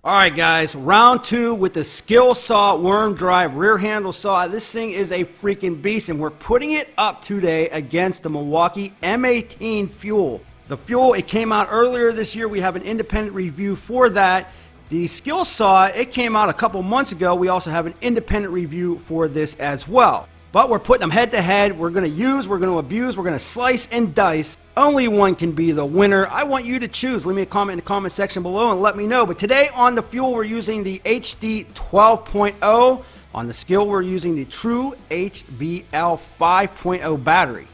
Alright guys, round 2 with the Skilsaw worm drive rear handle saw. This thing is a freaking beast and we're putting it up today against the Milwaukee M18 Fuel. The Fuel, it came out earlier this year. We have an independent review for that. The Skilsaw, it came out a couple months ago. We also have an independent review for this as well. But we're putting them head to head. We're going to use, we're going to abuse, we're going to slice and dice. Only one can be the winner. I want you to choose. Leave me a comment in the comment section below and let me know. But today on the Fuel, we're using the HD 12.0. On the Skill, we're using the True HBL 5.0 battery.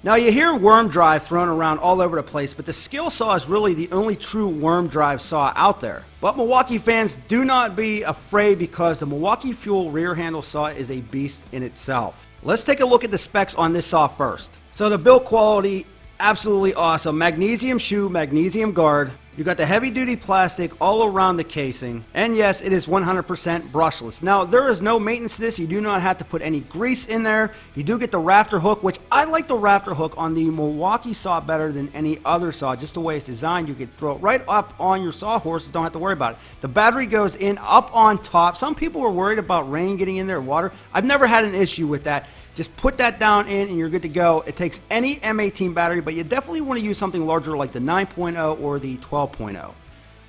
Now you hear worm drive thrown around all over the place, but the Skilsaw is really the only true worm drive saw out there. But Milwaukee fans, do not be afraid because the Milwaukee Fuel rear handle saw is a beast in itself. Let's take a look at the specs on this saw first. So the build quality, absolutely awesome. Magnesium shoe, magnesium guard. You got the heavy duty plastic all around the casing. And yes, it is 100% brushless. Now, there is no maintenance to this. You do not have to put any grease in there. You do get the rafter hook, which I like the rafter hook on the Milwaukee saw better than any other saw. Just the way it's designed, you could throw it right up on your sawhorses. Don't have to worry about it. The battery goes in up on top. Some people were worried about rain getting in there, water. I've never had an issue with that. Just put that down in and you're good to go. It takes any M18 battery, but you definitely want to use something larger like the 9.0 or the 12.0.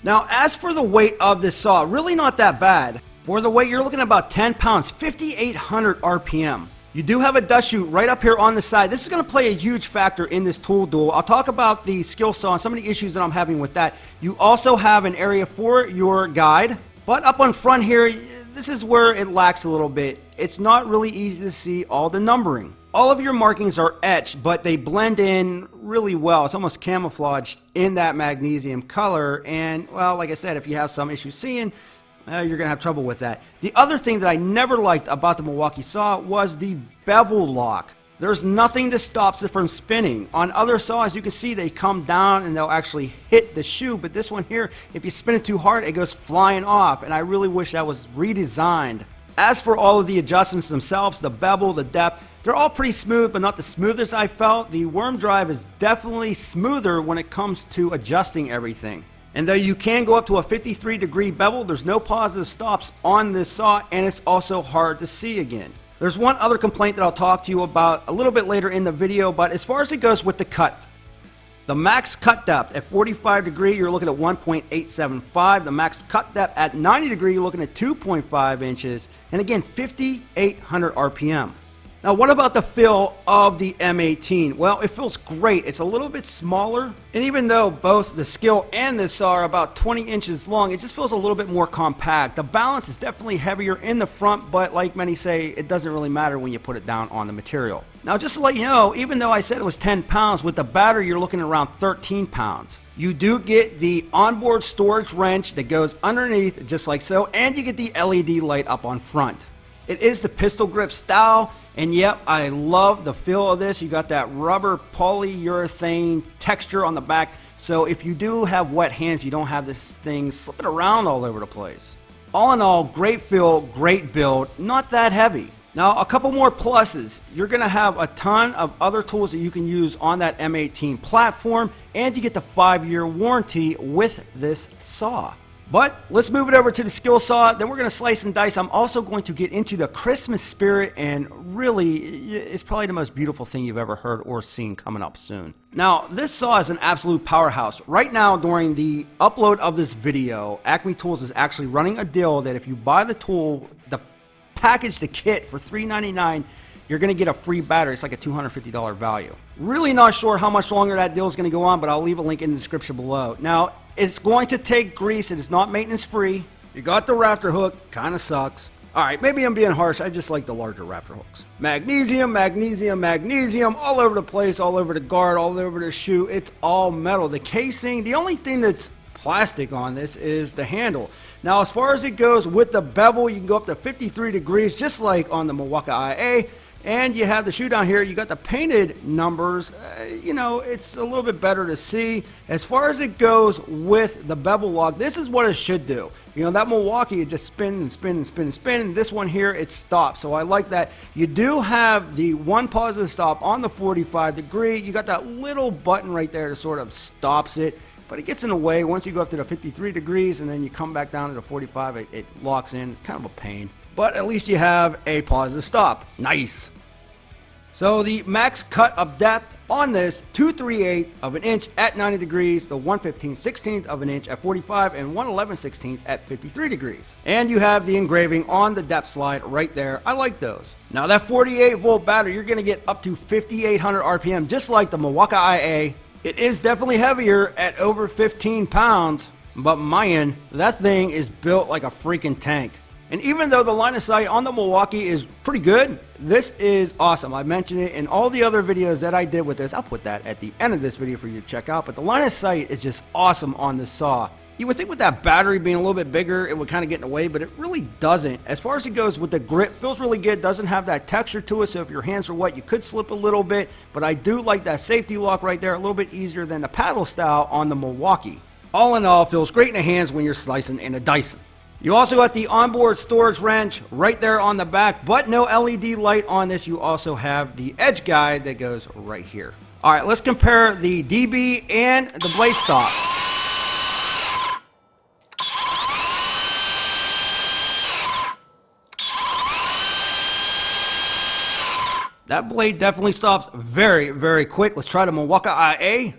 Now, as for the weight of this saw, really not that bad. For the weight, you're looking at about 10 pounds, 5,800 RPM. You do have a dust chute right up here on the side. This is going to play a huge factor in this tool duel. I'll talk about the Skilsaw and some of the issues that I'm having with that. You also have an area for your guide, but up on front here, this is where it lacks a little bit. It's not really easy to see all the numbering. All of your markings are etched, but they blend in really well. It's almost camouflaged in that magnesium color. And, well, like I said, if you have some issues seeing, you're going to have trouble with that. The other thing that I never liked about the Milwaukee saw was the bevel lock. There's nothing that stops it from spinning. On other saws, you can see they come down and they'll actually hit the shoe. But this one here, if you spin it too hard, it goes flying off. And I really wish that was redesigned. As for all of the adjustments themselves, the bevel, the depth, they're all pretty smooth, but not the smoothest I felt. The worm drive is definitely smoother when it comes to adjusting everything. And though you can go up to a 53-degree bevel, there's no positive stops on this saw, and it's also hard to see again. There's one other complaint that I'll talk to you about a little bit later in the video, but as far as it goes with the cut, the max cut depth at 45 degree, you're looking at 1.875. The max cut depth at 90 degree, you're looking at 2.5 inches. And again, 5,800 RPM. Now, what about the feel of the M18? Well, it feels great. It's a little bit smaller. And even though both the Skill and this saw are about 20 inches long, it just feels a little bit more compact. The balance is definitely heavier in the front, but like many say, it doesn't really matter when you put it down on the material. Now, just to let you know, even though I said it was 10 pounds, with the battery, you're looking at around 13 pounds. You do get the onboard storage wrench that goes underneath, just like so, and you get the LED light up on front. It is the pistol grip style, and yep, I love the feel of this. You got that rubber polyurethane texture on the back, so if you do have wet hands, you don't have this thing slipping around all over the place. All in all, great feel, great build, not that heavy. Now, a couple more pluses. You're going to have a ton of other tools that you can use on that M18 platform, and you get the 5-year warranty with this saw. But let's move it over to the Skilsaw, then we're going to slice and dice. I'm also going to get into the Christmas spirit, and really, it's probably the most beautiful thing you've ever heard or seen coming up soon. Now, this saw is an absolute powerhouse. Right now, during the upload of this video, Acme Tools is actually running a deal that if you buy the tool, the package, the kit for $3.99, you're going to get a free battery. It's like a $250 value. Really not sure how much longer that deal is going to go on, but I'll leave a link in the description below. Now, it's going to take grease. It is not maintenance free. You got the rafter hook. Kind of sucks. Alright, maybe I'm being harsh. I just like the larger rafter hooks. Magnesium, magnesium, magnesium. All over the place. All over the guard. All over the shoe. It's all metal. The casing, the only thing that's plastic on this is the handle. Now, as far as it goes with the bevel, you can go up to 53 degrees, just like on the Milwaukee IA. And you have the shoe down here. You got the painted numbers. You know, it's a little bit better to see. As far as it goes with the bevel lock, this is what it should do. You know, that Milwaukee, it just spin and spin and spin and spin. And this one here, it stops. So I like that. You do have the one positive stop on the 45 degree. You got that little button right there that sort of stops it. but it gets in the way. Once you go up to the 53 degrees and then you come back down to the 45, it locks in. It's kind of a pain, but at least you have a positive stop. Nice. So the max cut of depth on this, 2 3/8 of an inch at 90 degrees, the 1/15/16 of an inch at 45, and 1/11/16 at 53 degrees. And you have the engraving on the depth slide right there. I like those. Now that 48 volt battery, you're going to get up to 5,800 RPM, just like the Milwaukee IA. It is definitely heavier at over 15 pounds, but man, that thing is built like a freaking tank. And even though the line of sight on the Milwaukee is pretty good, this is awesome. I mentioned it in all the other videos that I did with this. I'll put that at the end of this video for you to check out. But the line of sight is just awesome on this saw. You would think with that battery being a little bit bigger, it would kind of get in the way, but it really doesn't. As far as it goes with the grip, feels really good. Doesn't have that texture to it, so if your hands are wet, you could slip a little bit. But I do like that safety lock right there, a little bit easier than the paddle style on the Milwaukee. All in all, feels great in the hands when you're slicing and dicing. You also got the onboard storage wrench right there on the back, but no LED light on this. You also have the edge guide that goes right here. All right, let's compare the DB and the blade stop. That blade definitely stops very, very quick. Let's try the Milwaukee IA.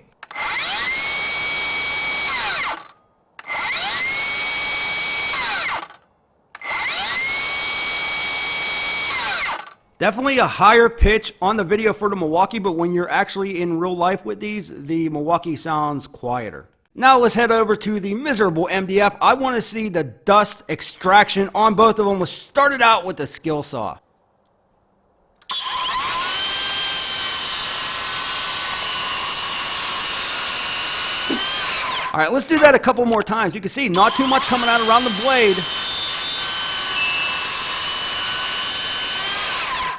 Definitely a higher pitch on the video for the Milwaukee, but when you're actually in real life with these, the Milwaukee sounds quieter. Now let's head over to the miserable MDF. I want to see the dust extraction on both of them. Let's start it out with the Skilsaw. All right, let's do that a couple more times. You can see not too much coming out around the blade.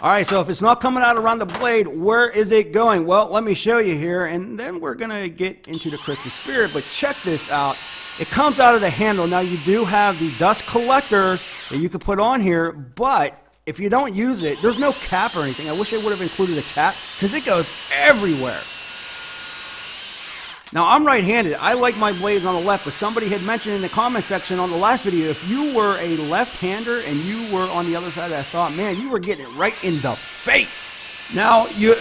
All right, so if it's not coming out around the blade, where is it going? Well, let me show you here, and then we're going to get into the Christmas spirit. But check this out. It comes out of the handle. Now, you do have the dust collector that you can put on here, but if you don't use it, there's no cap or anything. I wish they would have included a cap because it goes everywhere. Now, I'm right-handed. I like my blades on the left, but somebody had mentioned in the comment section on the last video, if you were a left-hander and you were on the other side of that saw, man, you were getting it right in the face. Now, you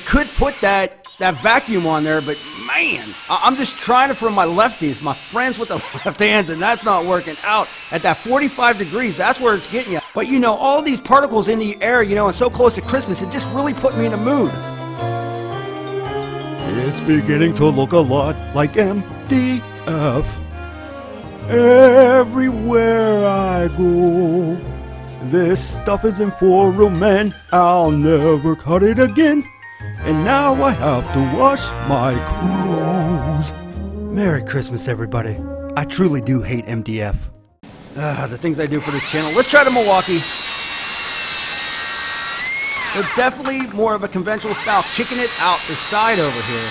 could put that vacuum on there, but man, I'm just trying it for my lefties, my friends with the left hands, and that's not working out. At that 45 degrees, that's where it's getting you. But, you know, all these particles in the air, you know, and so close to Christmas, it just really put me in the mood. It's beginning to look a lot like MDF. Everywhere I go, this stuff isn't for real men. I'll never cut it again. And now I have to wash my clothes. Merry Christmas, everybody. I truly do hate MDF. The things I do for this channel. Let's try the Milwaukee. So definitely more of a conventional style, kicking it out the side over here.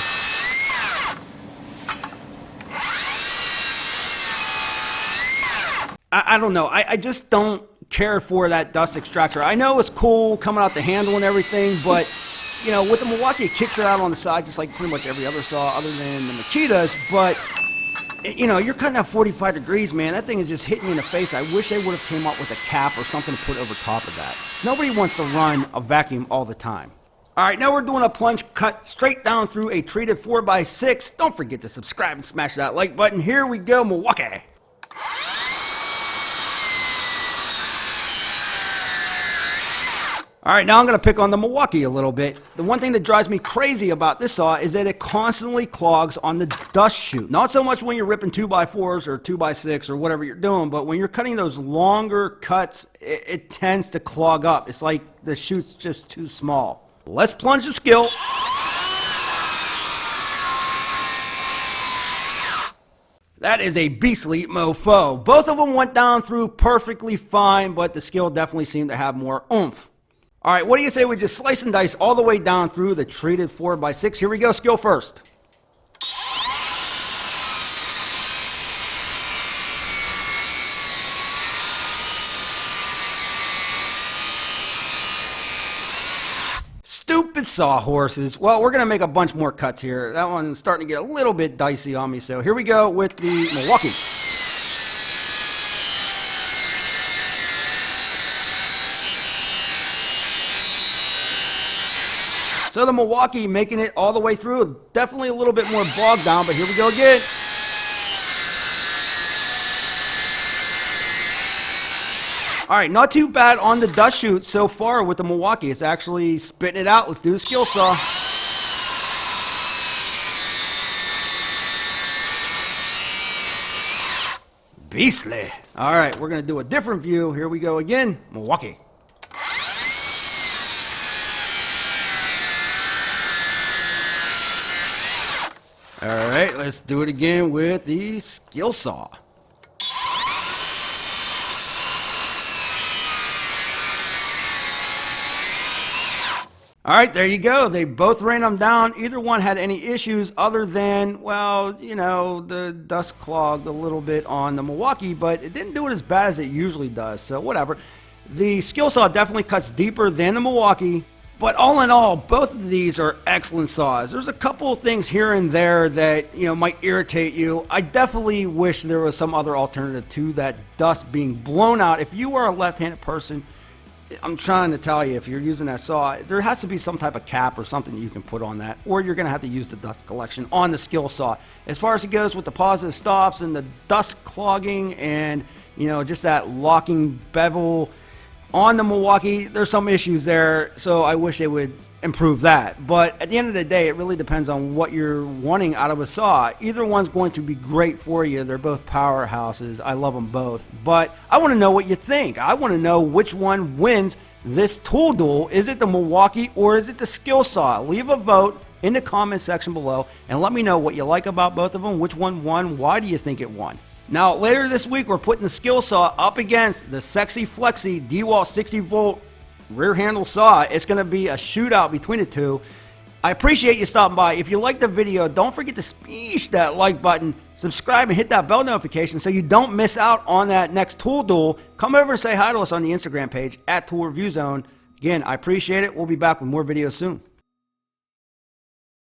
I don't know. I just don't care for that dust extractor. I know it's cool coming out the handle and everything, but you know, with the Milwaukee, it kicks it out on the side just like pretty much every other saw other than the Makitas. But you know, you're cutting out 45 degrees, man. That thing is just hitting you in the face. I wish they would have came up with a cap or something to put over top of that. Nobody wants to run a vacuum all the time. All right, now we're doing a plunge cut straight down through a treated 4x6. Don't forget to subscribe and smash that like button. Here we go, Milwaukee. All right, now I'm going to pick on the Milwaukee a little bit. The one thing that drives me crazy about this saw is that it constantly clogs on the dust chute. Not so much when you're ripping 2x4s or 2x6 or whatever you're doing, but when you're cutting those longer cuts, it tends to clog up. It's like the chute's just too small. Let's plunge the skill. That is a beastly mofo. Both of them went down through perfectly fine, but the skill definitely seemed to have more oomph. All right, what do you say we just slice and dice all the way down through the treated 4x6? Here we go, skill first. Stupid stupid sawhorses. Well, we're going to make a bunch more cuts here. That one's starting to get a little bit dicey on me. So here we go with the Milwaukee. So the Milwaukee making it all the way through. Definitely a little bit more bogged down, but here we go again. All right, not too bad on the dust chute so far with the Milwaukee. It's actually spitting it out. Let's do the skill saw. Beastly. All right, we're going to do a different view. Here we go again. Milwaukee. All right, let's do it again with the skill saw. All right, there you go. They both ran them down. Either one had any issues other than, well, you know, the dust clogged a little bit on the Milwaukee, but it didn't do it as bad as it usually does, so whatever. The skill saw definitely cuts deeper than the Milwaukee, but all in all, both of these are excellent saws. There's a couple of things here and there that, you know, might irritate you. I definitely wish there was some other alternative to that dust being blown out. If you are a left-handed person, I'm trying to tell you, if you're using that saw, there has to be some type of cap or something you can put on that, or you're going to have to use the dust collection on the skill saw. As far as it goes with the positive stops and the dust clogging and, you know, just that locking bevel on the Milwaukee, there's some issues there, so I wish they would improve that. But at the end of the day, it really depends on what you're wanting out of a saw. Either one's going to be great for you. They're both powerhouses. I love them both. But I want to know what you think. I want to know which one wins this tool duel. Is it the Milwaukee or is it the Skilsaw? Leave a vote in the comment section below and let me know what you like about both of them. Which one won? Why do you think it won? Now, later this week, we're putting the Skilsaw up against the Sexy Flexy DeWalt 60-volt rear handle saw. It's going to be a shootout between the two. I appreciate you stopping by. If you liked the video, don't forget to smash that like button, subscribe, and hit that bell notification so you don't miss out on that next tool duel. Come over and say hi to us on the Instagram page at Tool Review Zone. Again, I appreciate it. We'll be back with more videos soon.